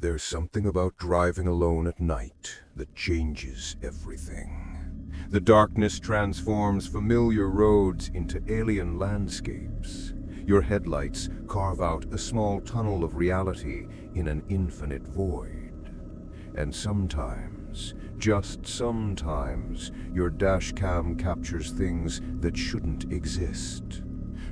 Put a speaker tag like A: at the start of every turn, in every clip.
A: There's something about driving alone at night that changes everything. The darkness transforms familiar roads into alien landscapes. Your headlights carve out a small tunnel of reality in an infinite void. And sometimes, just sometimes, your dashcam captures things that shouldn't exist.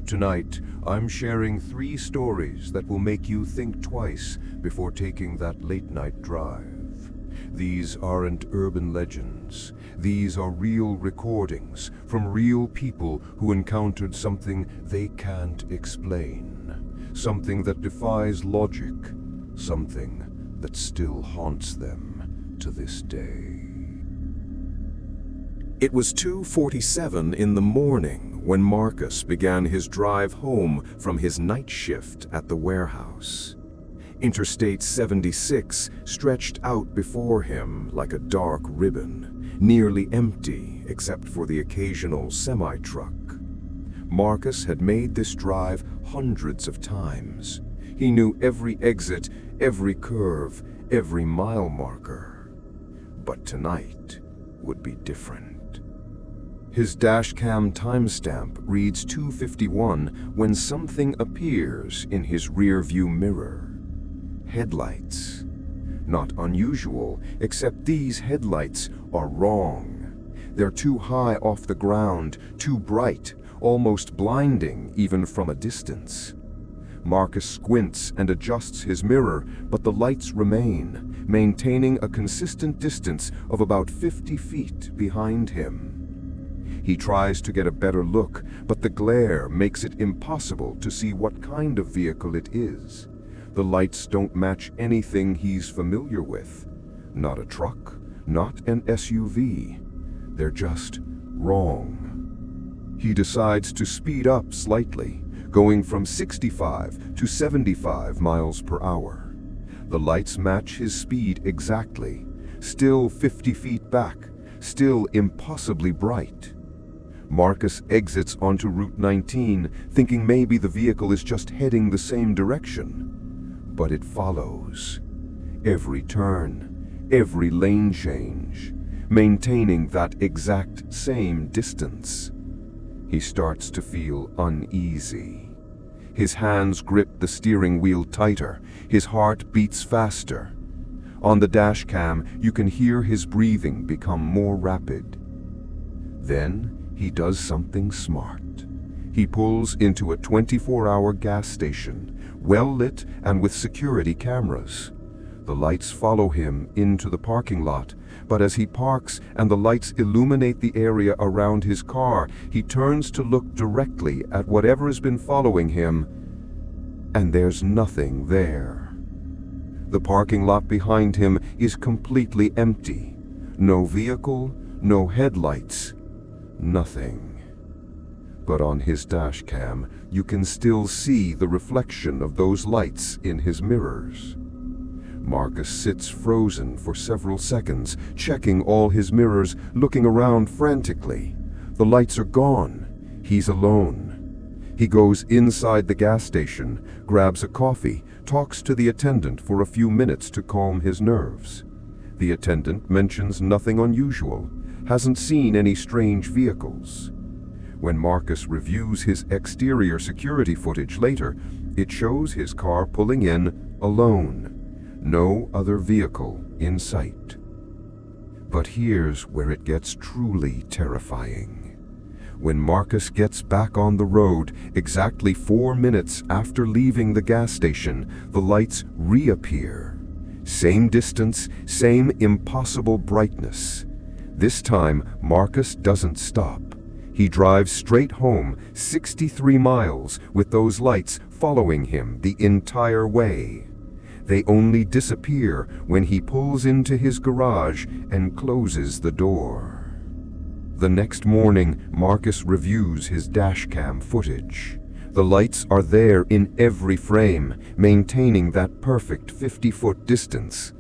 A: Tonight, I'm sharing 3 stories that will make you think twice before taking that late-night drive. These aren't urban legends. These are real recordings from real people who encountered something they can't explain. Something that defies logic. Something that still haunts them to this day. It was 2:47 in the morning when Marcus began his drive home from his night shift at the warehouse. Interstate 76 stretched out before him like a dark ribbon, nearly empty except for the occasional semi-truck. Marcus had made this drive hundreds of times. He knew every exit, every curve, every mile marker. But tonight would be different. His dashcam timestamp reads 2:51 when something appears in his rearview mirror. Headlights. Not unusual, except these headlights are wrong. They're too high off the ground, too bright, almost blinding even from a distance. Marcus squints and adjusts his mirror, but the lights remain, maintaining a consistent distance of about 50 feet behind him. He tries to get a better look, but the glare makes it impossible to see what kind of vehicle it is. The lights don't match anything he's familiar with. Not a truck, not an SUV. They're just wrong. He decides to speed up slightly, going from 65 to 75 miles per hour. The lights match his speed exactly, still 50 feet back, still impossibly bright. Marcus exits onto Route 19, thinking maybe the vehicle is just heading the same direction. But it follows. Every turn, every lane change, maintaining that exact same distance. He starts to feel uneasy. His hands grip the steering wheel tighter. His heart beats faster. On the dashcam, you can hear his breathing become more rapid. Then, he does something smart. He pulls into a 24-hour gas station, well lit and with security cameras. The lights follow him into the parking lot, but as he parks and the lights illuminate the area around his car, he turns to look directly at whatever has been following him, and there's nothing there. The parking lot behind him is completely empty. No vehicle, no headlights. Nothing. But on his dashcam, you can still see the reflection of those lights in his mirrors. Marcus sits frozen for several seconds, checking all his mirrors, looking around frantically. The lights are gone. He's alone. He goes inside the gas station, grabs a coffee, talks to the attendant for a few minutes to calm his nerves. The attendant mentions nothing unusual. Hasn't seen any strange vehicles. When Marcus reviews his exterior security footage later, it shows his car pulling in alone. No other vehicle in sight. But here's where it gets truly terrifying. When Marcus gets back on the road, exactly 4 minutes after leaving the gas station, the lights reappear. Same distance, same impossible brightness. This time, Marcus doesn't stop. He drives straight home, 63 miles, with those lights following him the entire way. They only disappear when he pulls into his garage and closes the door. The next morning, Marcus reviews his dashcam footage. The lights are there in every frame, maintaining that perfect 50-foot distance.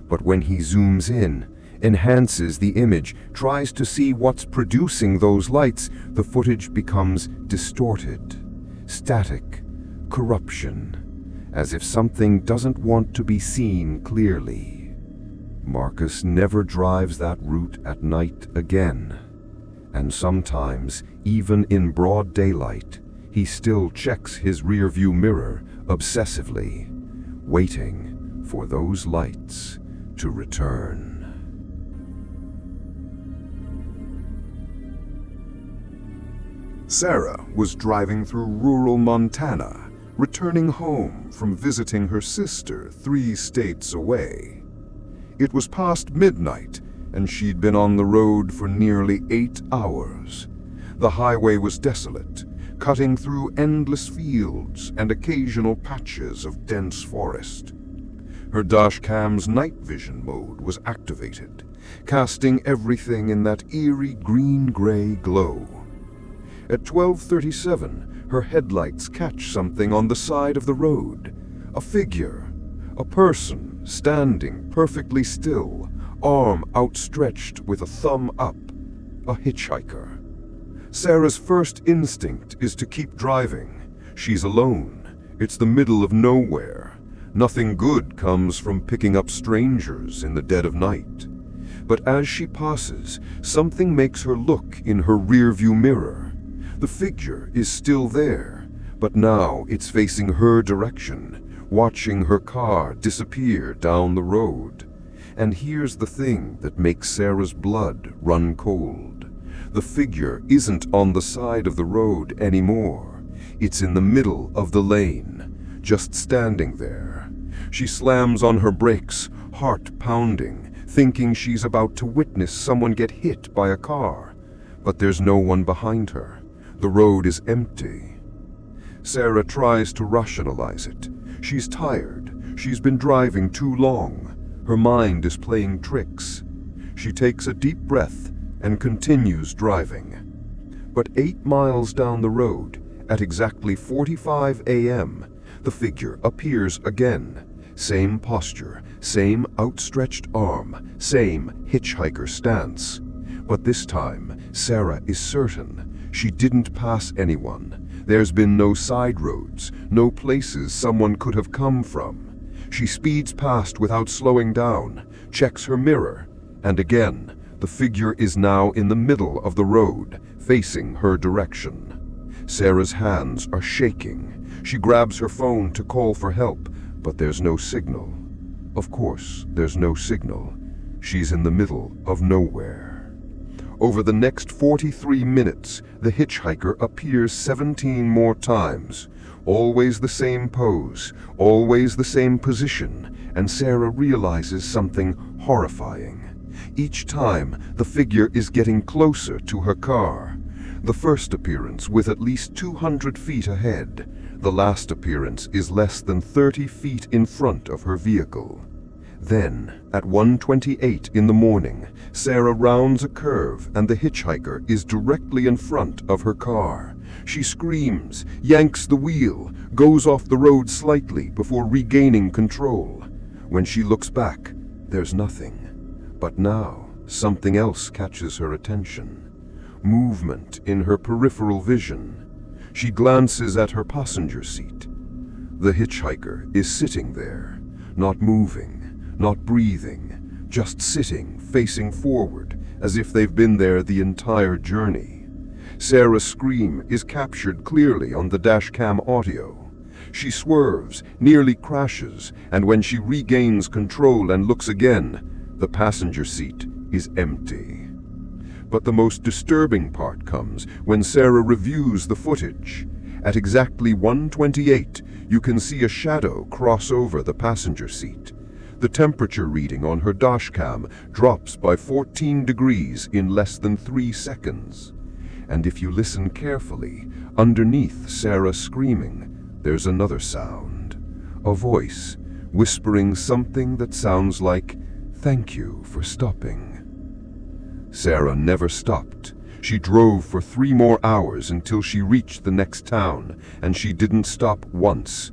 A: But when he zooms in, enhances the image, tries to see what's producing those lights, the footage becomes distorted, static, corruption. as if something doesn't want to be seen clearly. Marcus never drives that route at night again, and sometimes, even in broad daylight, he still checks his rearview mirror obsessively, waiting for those lights to return. Sarah was driving through rural Montana, returning home from visiting her sister 3 states away. It was past midnight, and she'd been on the road for nearly 8 hours. The highway was desolate, cutting through endless fields and occasional patches of dense forest. Her dashcam's night vision mode was activated, casting everything in that eerie green-gray glow. At 12:37, her headlights catch something on the side of the road. A figure, a person standing perfectly still, arm outstretched with a thumb up, a hitchhiker. Sarah's first instinct is to keep driving. She's alone. It's the middle of nowhere. Nothing good comes from picking up strangers in the dead of night. But as she passes, something makes her look in her rearview mirror. The figure is still there, but now it's facing her direction, watching her car disappear down the road. And here's the thing that makes Sarah's blood run cold. The figure isn't on the side of the road anymore. It's in the middle of the lane, just standing there. She slams on her brakes, heart pounding, thinking she's about to witness someone get hit by a car. But there's no one behind her. The road is empty. Sarah tries to rationalize it. She's tired. She's been driving too long. Her mind is playing tricks. She takes a deep breath and continues driving. But 8 miles down the road, at exactly 45 a.m., the figure appears again. Same posture, same outstretched arm, same hitchhiker stance. But this time, Sarah is certain she didn't pass anyone. There's been no side roads, no places someone could have come from. She speeds past without slowing down, checks her mirror, and again, the figure is now in the middle of the road, facing her direction. Sarah's hands are shaking. She grabs her phone to call for help, but there's no signal. Of course, there's no signal. She's in the middle of nowhere. Over the next 43 minutes, the hitchhiker appears 17 more times. Always the same pose, always the same position, and Sarah realizes something horrifying. Each time, the figure is getting closer to her car. The first appearance with at least 200 feet ahead. The last appearance is less than 30 feet in front of her vehicle. Then, at 1:28 in the morning, Sarah rounds a curve and the hitchhiker is directly in front of her car. She screams, yanks the wheel, goes off the road slightly before regaining control. When she looks back, there's nothing. But now, something else catches her attention. Movement in her peripheral vision. She glances at her passenger seat. The hitchhiker is sitting there, not moving, not breathing, just sitting, facing forward, as if they've been there the entire journey. Sarah's scream is captured clearly on the dashcam audio. She swerves, nearly crashes, and when she regains control and looks again, the passenger seat is empty. But the most disturbing part comes when Sarah reviews the footage. At exactly 1:28, you can see a shadow cross over the passenger seat. The temperature reading on her dashcam drops by 14 degrees in less than 3 seconds. And if you listen carefully, underneath Sarah screaming, there's another sound. A voice, whispering something that sounds like, "Thank you for stopping." Sarah never stopped. She drove for 3 more hours until she reached the next town, and she didn't stop once.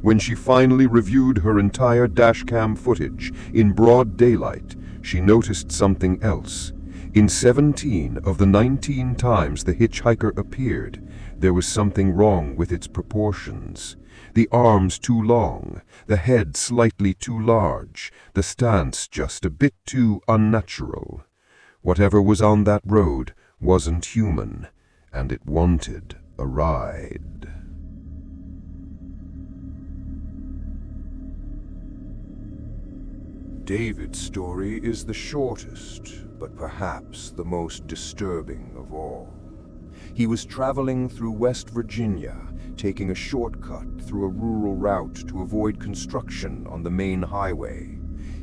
A: When she finally reviewed her entire dashcam footage in broad daylight, she noticed something else. In 17 of the 19 times the hitchhiker appeared, there was something wrong with its proportions.
B: The arms too long, the head slightly too large, the stance just a bit too unnatural. Whatever was on that road wasn't human, and it wanted a ride.
A: David's story is the shortest, but perhaps the most disturbing of all. He was traveling through West Virginia, taking a shortcut through a rural route to avoid construction on the main highway.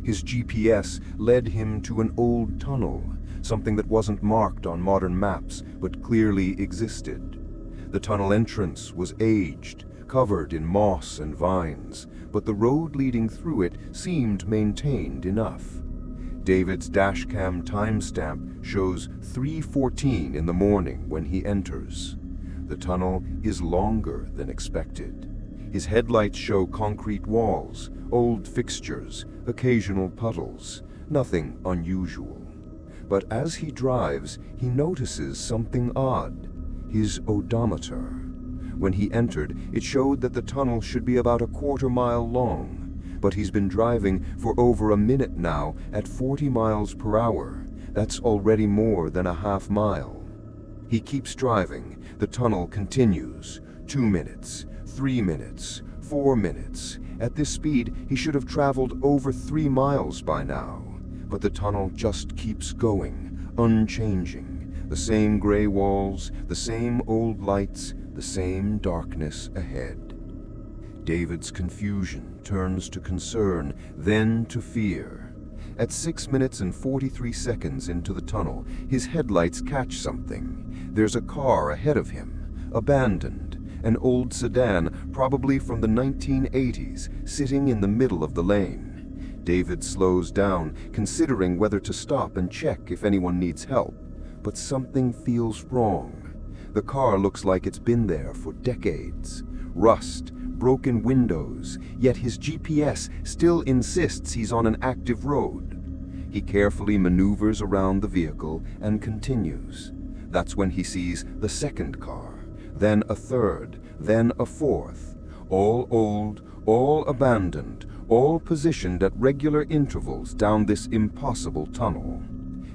A: His GPS led him to an old tunnel, something that wasn't marked on modern maps but clearly existed. The tunnel entrance was aged, covered in moss and vines, but the road leading through it seemed maintained enough. David's dashcam timestamp shows 3:14 in the morning when he enters. The tunnel is longer than expected. His headlights show concrete walls, old fixtures, occasional puddles, nothing unusual. But as he drives, he notices something odd: his odometer. When he entered, it showed that the tunnel should be about a quarter-mile long, but he's been driving for over a minute now at 40 miles per hour. That's already more than a half mile. He keeps driving. The tunnel continues. 2 minutes, 3 minutes, 4 minutes. At this speed, he should have traveled over 3 miles by now. But the tunnel just keeps going, unchanging. The same gray walls, the same old lights, the same darkness ahead. David's confusion turns to concern, then to fear. At 6 minutes and 43 seconds into the tunnel, his headlights catch something. There's a car ahead of him, abandoned, an old sedan, probably from the 1980s, sitting in the middle of the lane. David slows down, considering whether to stop and check if anyone needs help. But something feels wrong. The car looks like it's been there for decades. Rust, broken windows, yet his GPS still insists he's on an active road. He carefully maneuvers around the vehicle and continues. That's when he sees the second car, then a third, then a fourth. All old, all abandoned, all positioned at regular intervals down this impossible tunnel.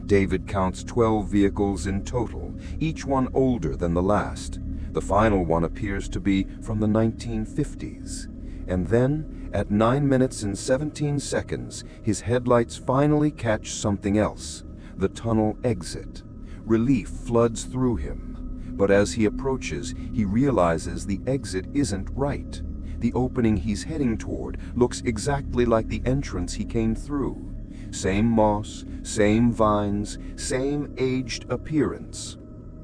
A: David counts 12 vehicles in total, each one older than the last. The final one appears to be from the 1950s. And then, at 9 minutes and 17 seconds, his headlights finally catch something else: the tunnel exit. Relief floods through him. But as he approaches, he realizes the exit isn't right. The opening he's heading toward looks exactly like the entrance he came through. Same moss, same vines, same aged appearance.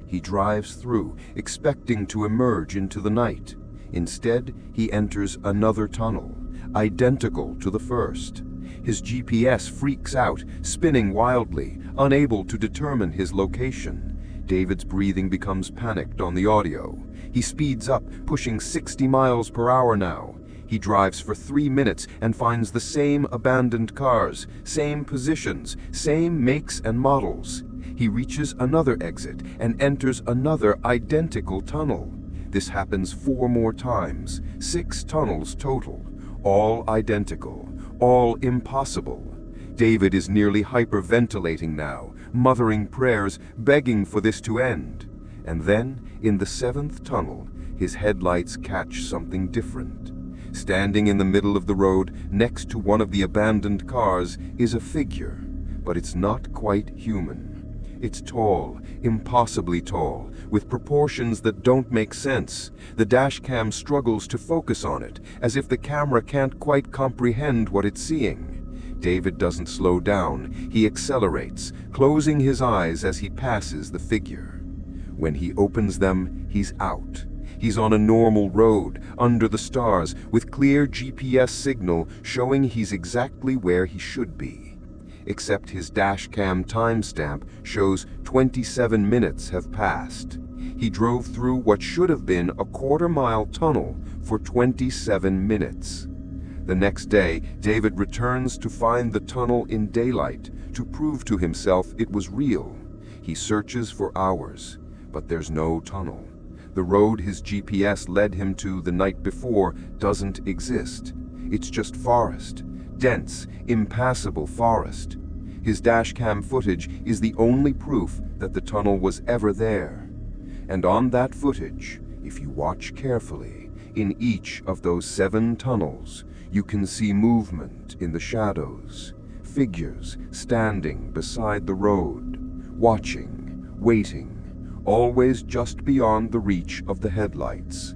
A: He drives through, expecting to emerge into the night. Instead, he enters another tunnel, identical to the first. His GPS freaks out, spinning wildly, unable to determine his location. David's breathing becomes panicked on the audio. He speeds up, pushing 60 miles per hour now. He drives for 3 minutes and finds the same abandoned cars, same positions, same makes and models. He reaches another exit and enters another identical tunnel. This happens 4 more times, 6 tunnels total, all identical, all impossible. David is nearly hyperventilating now, muttering prayers, begging for this to end. And then, in the 7th tunnel, his headlights catch something different. Standing in the middle of the road, next to one of the abandoned cars, is a figure, but it's not quite human. It's tall, impossibly tall, with proportions that don't make sense. The dashcam struggles to focus on it, as if the camera can't quite comprehend what it's seeing. David doesn't slow down. He accelerates, closing his eyes as he passes the figure. When he opens them, he's out. He's on a normal road, under the stars, with clear GPS signal showing he's exactly where he should be. Except his dashcam timestamp shows 27 minutes have passed. He drove through what should have been a quarter-mile tunnel for 27 minutes. The next day, David returns to find the tunnel in daylight, to prove to himself it was real. He searches for hours, but there's no tunnel.
B: The road his GPS led him to the night before doesn't exist. It's just forest. Dense, impassable forest. His dashcam footage is the only proof that the tunnel was ever there. And on that footage, if you watch carefully, in each of those 7 tunnels, you can see movement in the shadows. Figures standing beside the road, watching, waiting, always just beyond the reach of the headlights.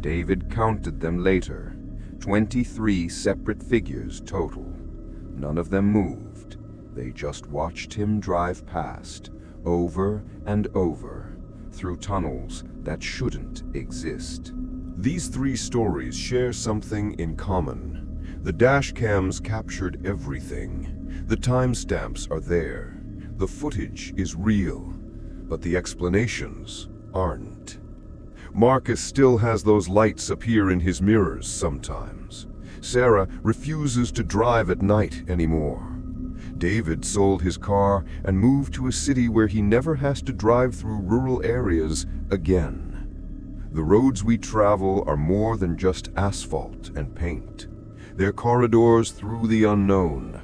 B: David counted them later. 23 separate figures total. None of them moved. They just watched him drive past, over and over, through tunnels that shouldn't exist.
A: These 3 stories share something in common. The dashcams captured everything. The timestamps are there. The footage is real, but the explanations aren't. Marcus still has those lights appear in his mirrors sometimes. Sarah refuses to drive at night anymore. David sold his car and moved to a city where he never has to drive through rural areas again. The roads we travel are more than just asphalt and paint. They're corridors through the unknown.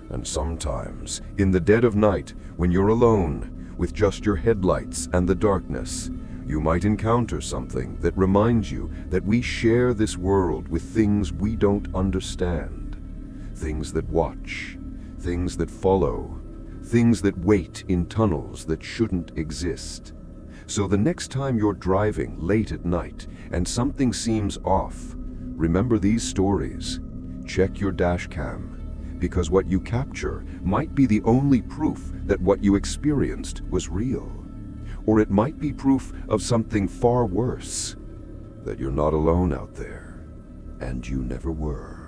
A: And sometimes, in the dead of night, when you're alone, with just your headlights and the darkness, you might encounter something that reminds you that we share this world with things we don't understand. Things that watch, things that follow, things that wait in tunnels that shouldn't exist. So the next time you're driving late at night and something seems off, remember these stories. Check your dashcam, because what you capture might be the only proof that what you experienced was real. Or it might be proof of something far worse, that you're not alone out there, and you never were.